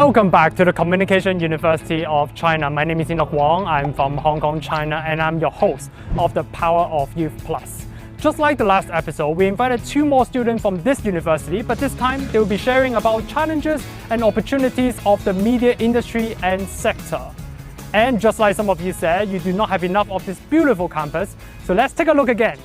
Welcome back to the Communication University of China. My name is Enoch Wong. I'm from Hong Kong, China, and I'm your host of the Power of Youth Plus. Just like the last episode, we invited two more students from this university, but this time they will be sharing about challenges and opportunities of the media industry and sector. And just like some of you said, you do not have enough of this beautiful campus, so let's take a look again.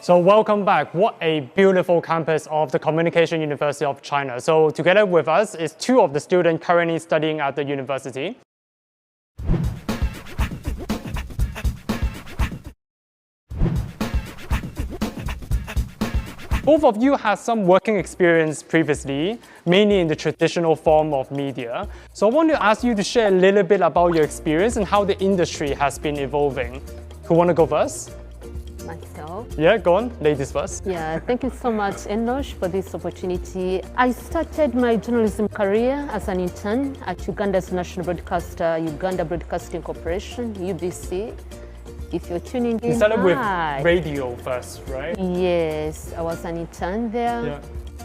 So welcome back. What a beautiful campus of the Communication University of China. So together with us is two of the students currently studying at the university. Both of you had some working experience previously, mainly in the traditional form of media. So I want to ask you to share a little bit about your experience and how the industry has been evolving. Who want to go first? Myself. Yeah, go on, ladies first. Yeah, thank you so much, Enoch, for this opportunity. I started my journalism career as an intern at Uganda's national broadcaster, Uganda Broadcasting Corporation, UBC. If you're tuning in, you started with radio first, right? Yes, I was an intern there. Yeah.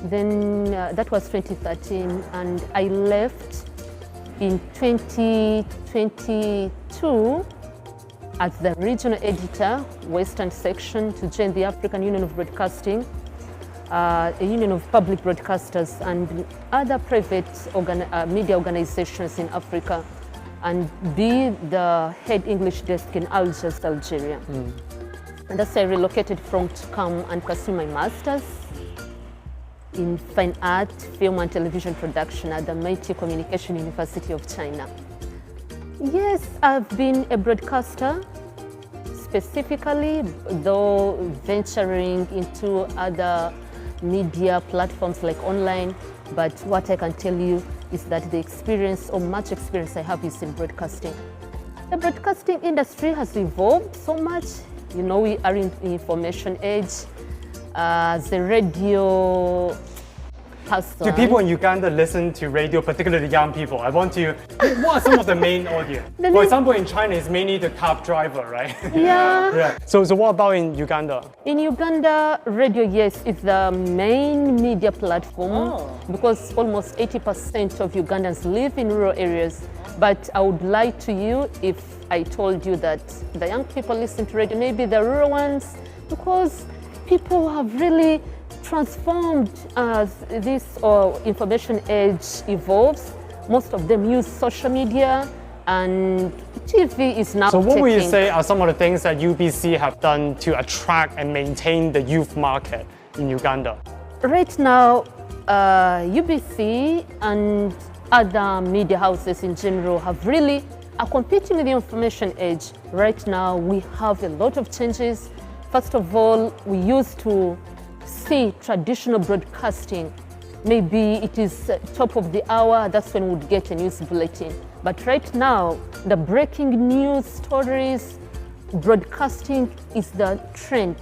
Then that was 2013, and I left in 2022 as the regional editor, Western Section, to join the African Union of Broadcasting, a union of public broadcasters and other private media organizations in Africa, and be the head English desk in Algiers, Algeria. And that's why I relocated from to come and pursue my master's in fine art, film and television production at the Meitei Communication University of China. Yes, I've been a broadcaster, specifically, though venturing into other media platforms like online. But what I can tell you is that the experience, or much experience I have, is in broadcasting. The broadcasting industry has evolved so much. You know, we are in the information age. The radio person. Do people in Uganda listen to radio, particularly young people? I want to, what are some of the main audience? For example, in China, it's mainly the cab driver, right? Yeah. Yeah. So what about in Uganda? In Uganda, radio, yes, is the main media platform because almost 80% of Ugandans live in rural areas. But I would lie to you if I told you that the young people listen to radio, maybe the rural ones, because people have really transformed as this information age evolves. Most of them use social media, and TV is now So what would you say are some of the things that UBC have done to attract and maintain the youth market in Uganda? Right now, UBC and other media houses in general are competing with the information age. Right now, we have a lot of changes. First of all, we used to see traditional broadcasting. Maybe it is top of the hour, that's when we'd get a news bulletin. But right now, the breaking news stories, broadcasting is the trend.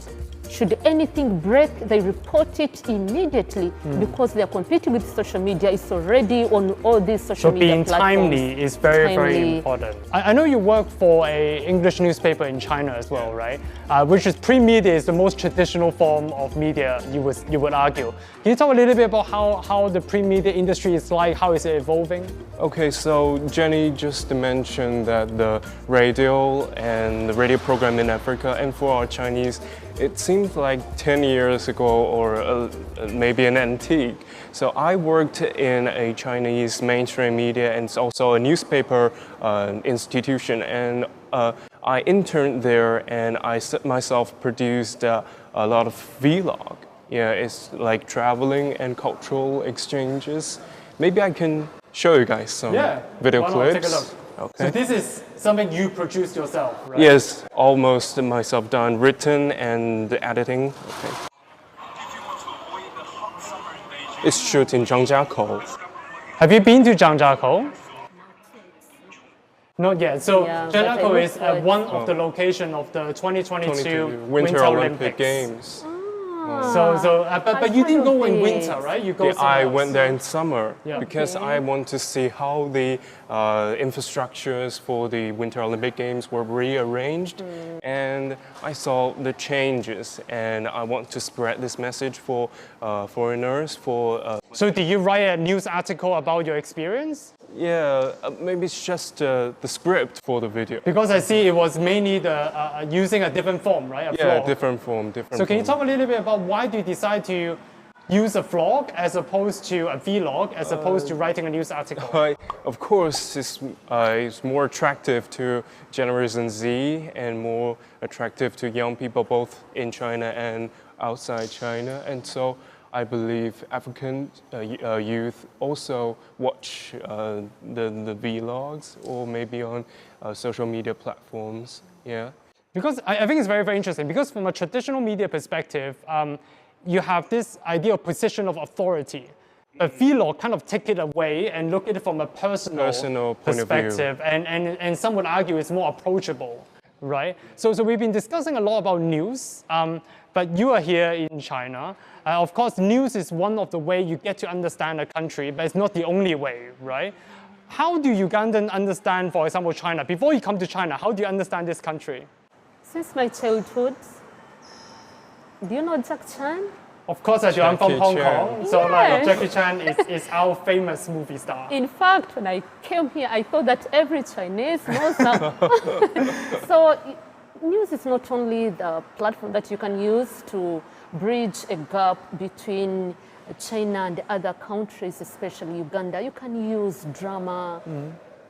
Should anything break, they report it immediately because they are competing with social media. It's already on all these social media platforms. So being timely is very important. I know you work for an English newspaper in China as well, right? Which is print media is the most traditional form of media, you would argue. Can you talk a little bit about how the print media industry is like, how is it evolving? Okay, so Jenny just mentioned that the radio and the radio program in Africa, and for our Chinese, it seems like 10 years ago or maybe an antique. So I worked in a Chinese mainstream media and also a newspaper institution, and I interned there, and I myself produced a lot of vlog. Yeah, it's like traveling and cultural exchanges. Maybe I can show you guys some video clips. Take a look. Okay. So this is something you produced yourself, right? Yes, almost myself done, written and the editing. Okay. If you want to avoid the hot summer in Beijing, It's shoot in Zhangjiakou. Have you been to Zhangjiakou? Not yet. So Yeah, but I Zhangjiakou is look forward. one of the location of the 2022 Winter Olympic Olympics. Games. But you didn't go in winter, Olympics. right? You go Yeah, I somewhere went else. there in summer Yeah. because Okay. I want to see how the infrastructures for the Winter Olympic Games were rearranged, and I saw the changes, and I want to spread this message for foreigners. So did you write a news article about your experience? Maybe it's just the script for the video. Because I see it was mainly the using a different form, right? A Yeah, vlog. different form, different. So can you form. talk a little bit about why do you decide to use a vlog as opposed to a vlog, as opposed to writing a news article? Of course, it's more attractive to Generation Z and more attractive to young people both in China and outside China. And so I believe African youth also watch the vlogs or maybe on social media platforms. Yeah. Because I think it's very, very interesting because from a traditional media perspective, you have this idea of position of authority. But vlog kind of take it away and look at it from a personal point of view. perspective. And some would argue it's more approachable, right? So we've been discussing a lot about news, but you are here in China. Of course, news is one of the ways you get to understand a country, but it's not the only way, right? How do Ugandans understand, for example, China? Before you come to China, how do you understand this country? Since my childhood, do you know Jack Chan? Of course, I do. I'm from Jackie Hong Chan. Kong, so Yes. Jackie Chan is our famous movie star. In fact, when I came here, I thought that every Chinese knows now. So news is not only the platform that you can use to bridge a gap between China and other countries, especially Uganda. You can use drama.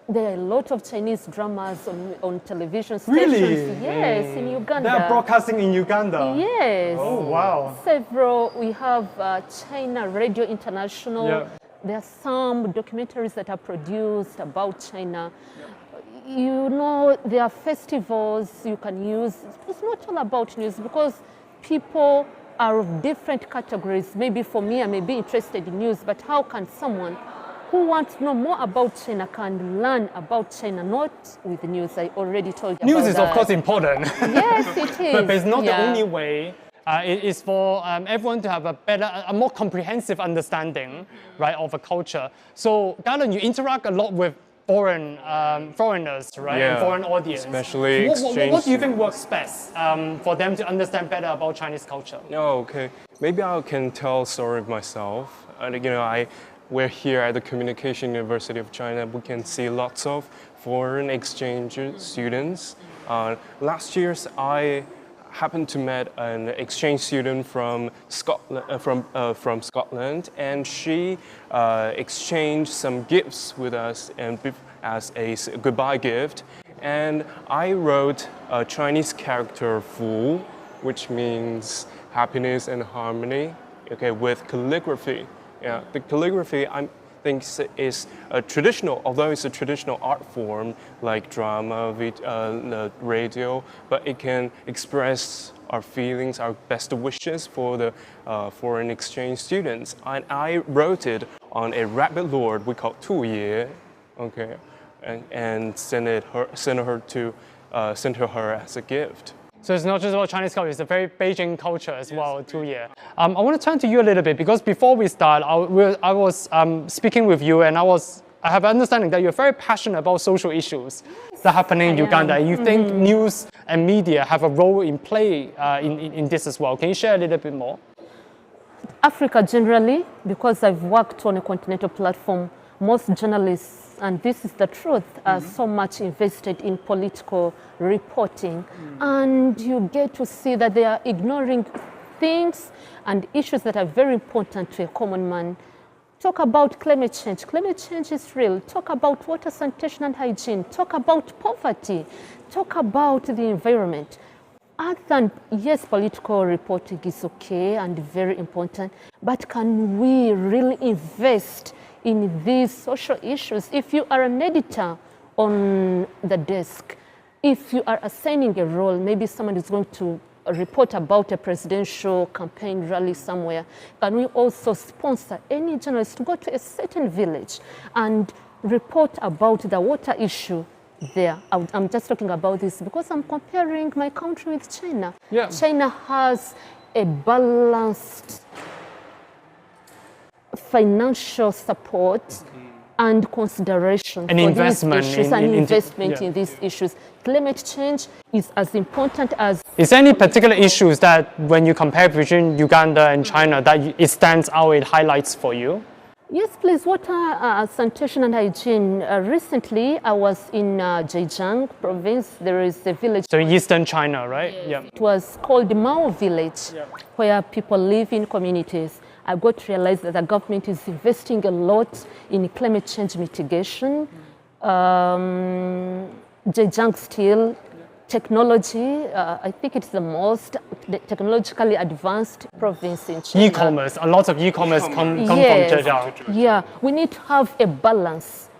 There are a lot of Chinese dramas on television stations. Really? Yes, in Uganda. They are broadcasting in Uganda. Yes. Oh, wow. Several. We have China Radio International. Yeah. There are some documentaries that are produced about China. You know, there are festivals you can use. It's not all about news because people are of different categories. Maybe for me, I may be interested in news, but how can someone who wants to know more about China can learn about China, not with the news? I already told you News about is, that. of course, important. Yes, it is. But it's not Yeah. the only way. It is for everyone to have a more comprehensive understanding, right, of a culture. So, Galen, you interact a lot with foreigners, right, and foreign audience. Especially What exchange do you think works best for them to understand better about Chinese culture? Oh, okay. Maybe I can tell a story of myself. We're here at the Communication University of China. We can see lots of foreign exchange students. Last year, I happened to meet an exchange student from Scotland, and she exchanged some gifts with us and as a goodbye gift. And I wrote a Chinese character Fu, which means happiness and harmony, okay, with calligraphy. Yeah, the calligraphy I think is a traditional, although it's a traditional art form like drama, radio, but it can express our feelings, our best wishes for the foreign exchange students. And I wrote it on a rabbit lord we call Tu Ye, okay, and sent her as a gift. So it's not just about Chinese culture, it's a very Beijing culture as well, too, yeah. I want to turn to you a little bit because before we start, I was speaking with you and I have understanding that you're very passionate about social issues that are happening in Uganda. You think news and media have a role in play in this as well. Can you share a little bit more? Africa generally, because I've worked on a continental platform, most journalists, and this is the truth, are so much invested in political reporting. And you get to see that they are ignoring things and issues that are very important to a common man. Talk about climate change. Climate change is real. Talk about water, sanitation and hygiene. Talk about poverty. Talk about the environment. Other than, yes, political reporting is okay and very important, but can we really invest in these social issues? If you are an editor on the desk, if you are assigning a role, maybe someone is going to report about a presidential campaign rally somewhere, can we also sponsor any journalist to go to a certain village and report about the water issue there? I'm just talking about this because I'm comparing my country with China. Yeah. China has a balanced financial support and consideration An for investment these issues in these issues. Climate change is as important as... Is there any particular issues that when you compare between Uganda and China that it stands out, it highlights for you? Yes, please. Water, sanitation and hygiene. Recently, I was in Zhejiang province. There is a village. So in eastern China, right? Yes. Yeah. It was called the Mao village, where people live in communities. I got to realize that the government is investing a lot in climate change mitigation. Zhejiang steel technology, I think it's the most technologically advanced province in China. E-commerce, a lot of e-commerce come Yes. from Zhejiang. Yeah, we need to have a balance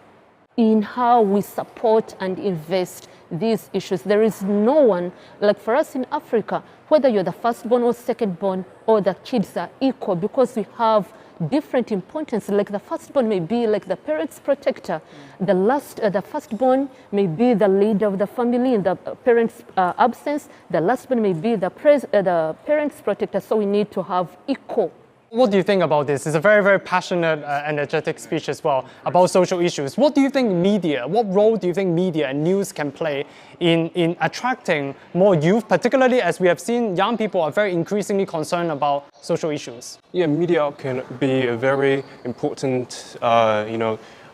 in how we support and invest these issues. There is no one, like for us in Africa, whether you're the firstborn or secondborn or the kids are equal because we have different importance. Like the firstborn may be like the parent's protector. The firstborn may be the leader of the family in the parent's absence. The lastborn may be the parent's protector. So we need to have equal. What do you think about this? It's a very, very passionate, energetic speech as well about social issues. What do you think media, what role do you think media and news can play in attracting more youth, particularly as we have seen young people are very increasingly concerned about social issues? Yeah, media can be a very important,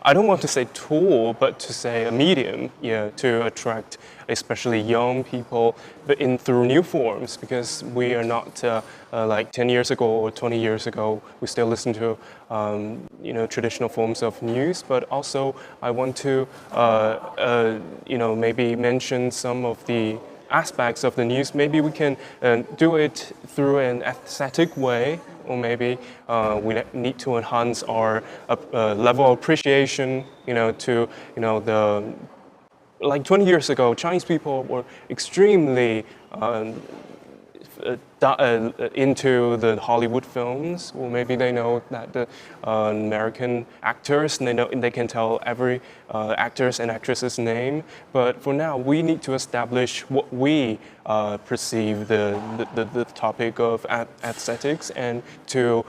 I don't want to say tool, but to say a medium, to attract especially young people, but through new forms, because we are not like 10 years ago or 20 years ago, we still listen to traditional forms of news, but also I want to maybe mention some of the aspects of the news. Maybe we can do it through an aesthetic way, or maybe we need to enhance our level of appreciation, to like 20 years ago, Chinese people were extremely into the Hollywood films, or maybe they know that the American actors, and they can tell every actors and actress's name. But for now, we need to establish what we perceive the topic of aesthetics, and to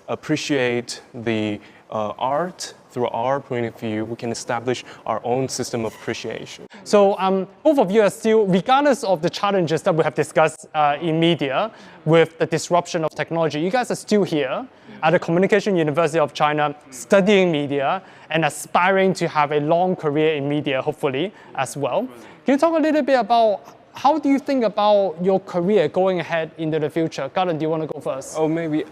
appreciate the art. Through our point of view, we can establish our own system of appreciation. So both of you are still, regardless of the challenges that we have discussed in media with the disruption of technology, you guys are still here at the Communication University of China studying media and aspiring to have a long career in media, hopefully, as well. Can you talk a little bit about how do you think about your career going ahead into the future? Garden, do you want to go first? Oh, maybe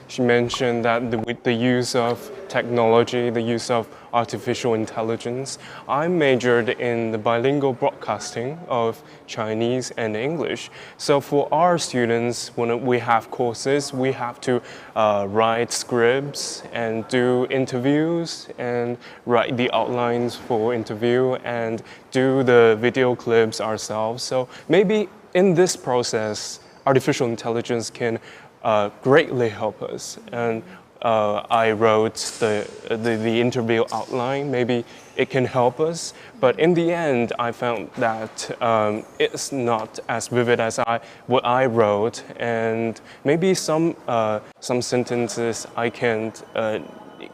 she mentioned that with the use of technology, the use of artificial intelligence, I majored in the bilingual broadcasting of Chinese and English. So for our students, when we have courses, we have to write scripts and do interviews and write the outlines for interview and do the video clips ourselves. So maybe in this process, artificial intelligence can greatly help us. And I wrote the interview outline. Maybe it can help us, but in the end, I found that it's not as vivid as what I wrote, and maybe some sentences I can't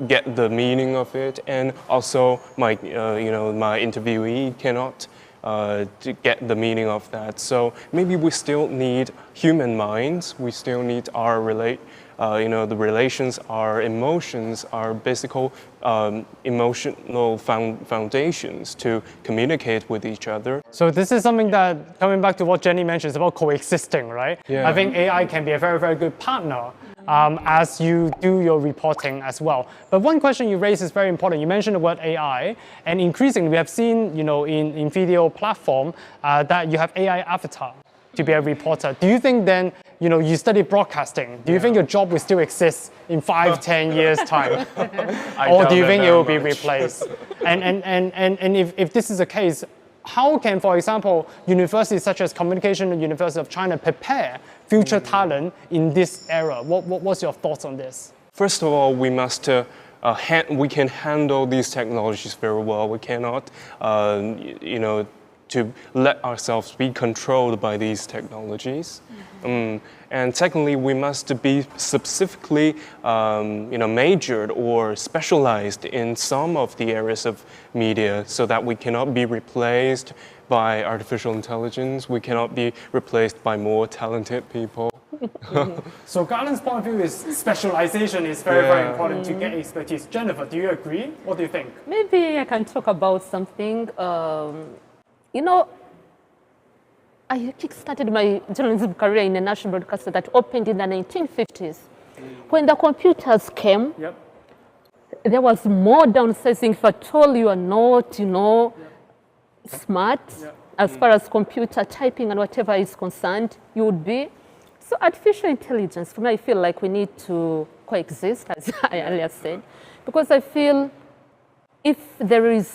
get the meaning of it, and also my my interviewee cannot to get the meaning of that. So maybe we still need human minds. We still need our the relations, our emotions, our basic emotional foundations to communicate with each other. So this is something that, coming back to what Jenny mentioned, is about coexisting, right? Yeah. I think AI can be a very, very good partner as you do your reporting as well. But one question you raised is very important. You mentioned the word AI, and increasingly we have seen, in video platform that you have AI avatar to be a reporter. Do you think then, you study broadcasting, do you think your job will still exist in 5-10 years time? Or do you think it will be replaced? And if this is the case, how can, for example, universities such as Communication and University of China prepare future talent in this era? What's your thoughts on this? First of all, we must we can handle these technologies very well. We cannot, to let ourselves be controlled by these technologies. And secondly, we must be specifically, majored or specialized in some of the areas of media, so that we cannot be replaced by artificial intelligence. We cannot be replaced by more talented people. So Garland's point of view is specialization is very important to get expertise. Jennifer, do you agree? What do you think? Maybe I can talk about something. I kick-started my journalism career in a national broadcaster that opened in the 1950s. When the computers came, there was more downsizing. If at all you are not, smart, as far as computer typing and whatever is concerned, you would be. So artificial intelligence, for me, I feel like we need to coexist, as I earlier said, because I feel if there is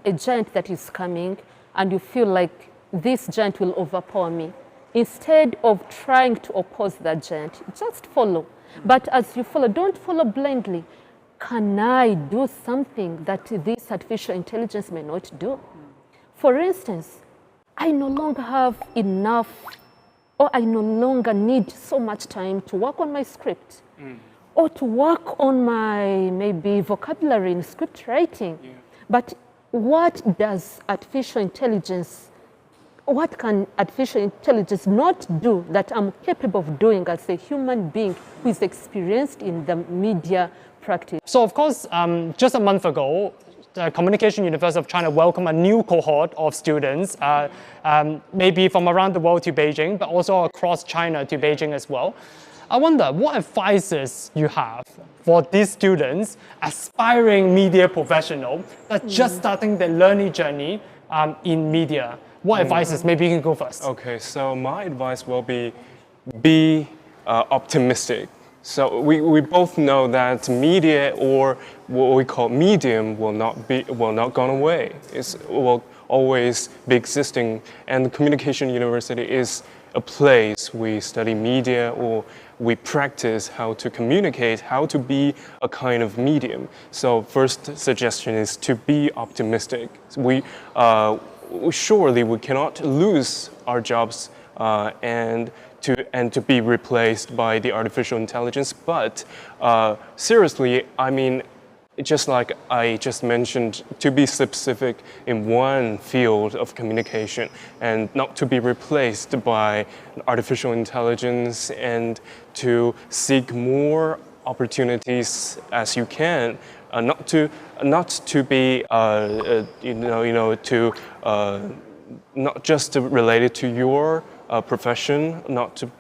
a giant that is coming and you feel like this giant will overpower me, instead of trying to oppose that giant, just follow. But as you follow, don't follow blindly. Can I do something that this artificial intelligence may not do? For instance, I no longer have enough, or I no longer need so much time to work on my script, or to work on my maybe vocabulary in script writing. But what does artificial intelligence, what can artificial intelligence not do that I'm capable of doing as a human being who is experienced in the media practice? So of course, just a month ago, the Communication University of China welcomed a new cohort of students, maybe from around the world to Beijing, but also across China to Beijing as well. I wonder, what advices you have for these students, aspiring media professionals that just starting their learning journey in media? What advices? Maybe you can go first. Okay, so my advice will be optimistic. So we both know that media, or what we call medium, will not gone away. It will always be existing, and the Communication University is a place we study media, or we practice how to communicate, how to be a kind of medium. So first suggestion is to be optimistic. Surely we cannot lose our jobs and to be replaced by the artificial intelligence. But seriously, I mean, just like I just mentioned, to be specific in one field of communication and not to be replaced by artificial intelligence, and to seek more opportunities as you can, not to be not just related to your profession, not to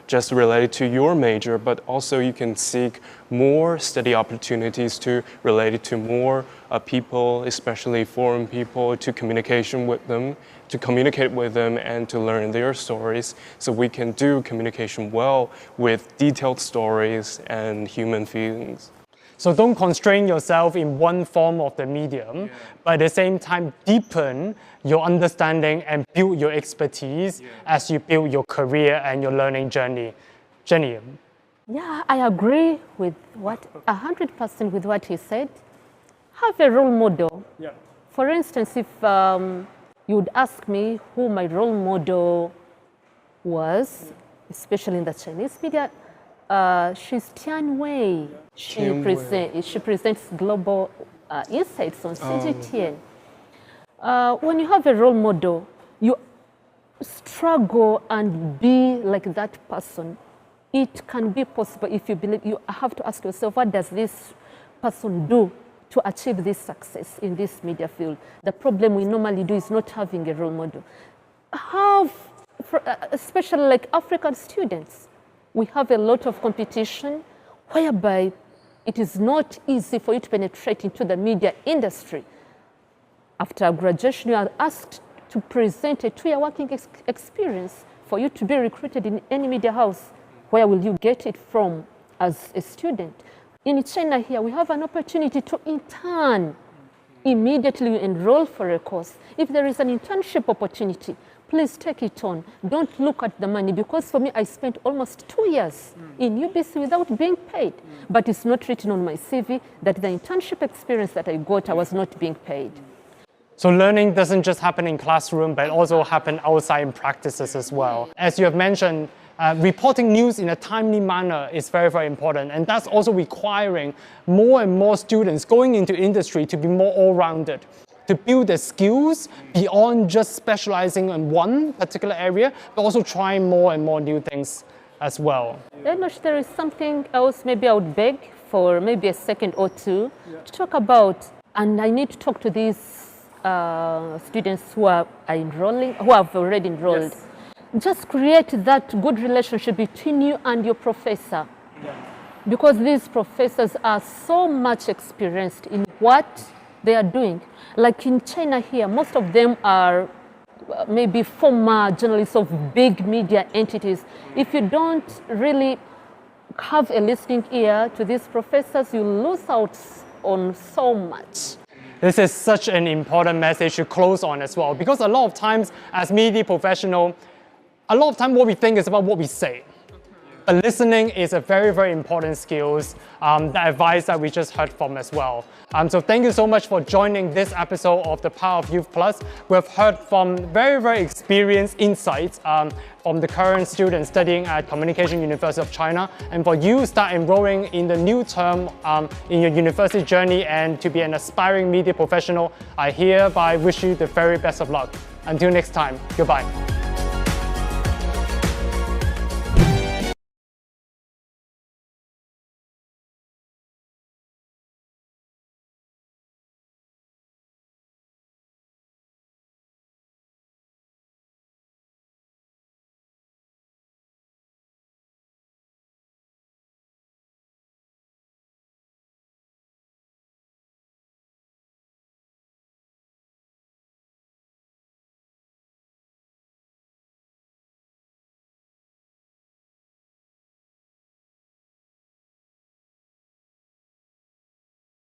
just related to your major, but also you can seek more study opportunities to related to more people, especially foreign people, to communication with them, to communicate with them and to learn their stories. So we can do communication well with detailed stories and human feelings. So don't constrain yourself in one form of the medium, but at the same time deepen your understanding and build your expertise as you build your career and your learning journey. Jenny? Yeah, I agree with 100% with what he said. Have a role model. For instance, if you would ask me who my role model was, especially in the Chinese media, she's Tian Wei. She presents global insights on CGTN. When you have a role model, you struggle and be like that person. It can be possible if you believe. You have to ask yourself, what does this person do to achieve this success in this media field? The problem we normally do is not having a role model. Especially like African students, we have a lot of competition whereby it is not easy for you to penetrate into the media industry. After graduation, you are asked to present a 2-year working experience for you to be recruited in any media house. Where will you get it from as a student? In China here, we have an opportunity to intern immediately you enroll for a course. If there is an internship opportunity, please take it on. Don't look at the money, because for me, I spent almost 2 years in UBC without being paid. But it's not written on my CV that the internship experience that I got, I was not being paid. So learning doesn't just happen in classroom, but also happen outside in practices as well. As you have mentioned, reporting news in a timely manner is very, very important. And that's also requiring more and more students going into industry to be more all-rounded, to build their skills beyond just specializing in one particular area, but also trying more and more new things as well. Enosh, there is something else maybe I would beg for maybe a second or two to talk about, and I need to talk to these students who are enrolling, who have already enrolled. Yes. Just create that good relationship between you and your professor. Because these professors are so much experienced in what they are doing. Like in China here, most of them are maybe former journalists of big media entities. If you don't really have a listening ear to these professors, you lose out on so much. This is such an important message to close on as well, because a lot of times as media professional, a lot of time what we think is about what we say. But listening is a very, very important skills, the advice that we just heard from as well. So thank you so much for joining this episode of the Power of Youth Plus. We've heard from very, very experienced insights from the current students studying at Communication University of China. And for you start enrolling in the new term in your university journey and to be an aspiring media professional, I hereby wish you the very best of luck. Until next time, goodbye.